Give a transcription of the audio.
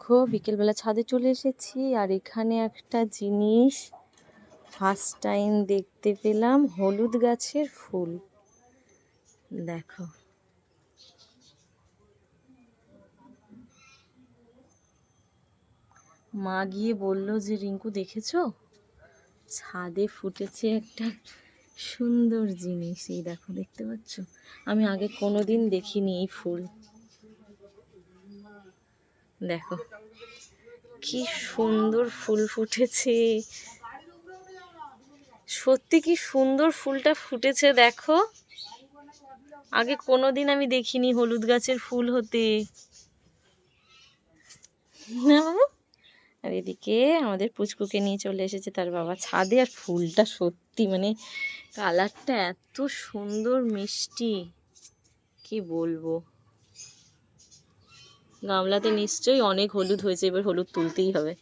দেখো বিকেলবেলা ছাদে চলে এসেছি, আর এখানে একটা জিনিস ফার্স্ট টাইম দেখতে পেলাম, হলুদ গাছের ফুল। দেখো, মা গিয়ে বললো যে রিঙ্কু দেখেছো, ছাদে ফুটেছে একটা সুন্দর জিনিস। এই দেখো, দেখতে পাচ্ছ? আমি আগে কোনোদিন দেখিনি এই ফুল। দেখো কি সুন্দর ফুল ফুটেছে, সত্যি কি সুন্দর ফুলটা ফুটেছে। দেখো, আগে কোনোদিন আমি দেখিনি হলুদ গাছের ফুল হতে, না বাবু? আর এদিকে আমাদের পুচকুকে নিয়ে চলে এসেছে তার বাবা ছাদে, আর ফুলটা সত্যি মানে কালারটা এত সুন্দর মিষ্টি, কি বলবো। গামলাতে নিশ্চয়ই অনেক হলুদ হয়েছে, এবার হলুদ তুলতেই হবে।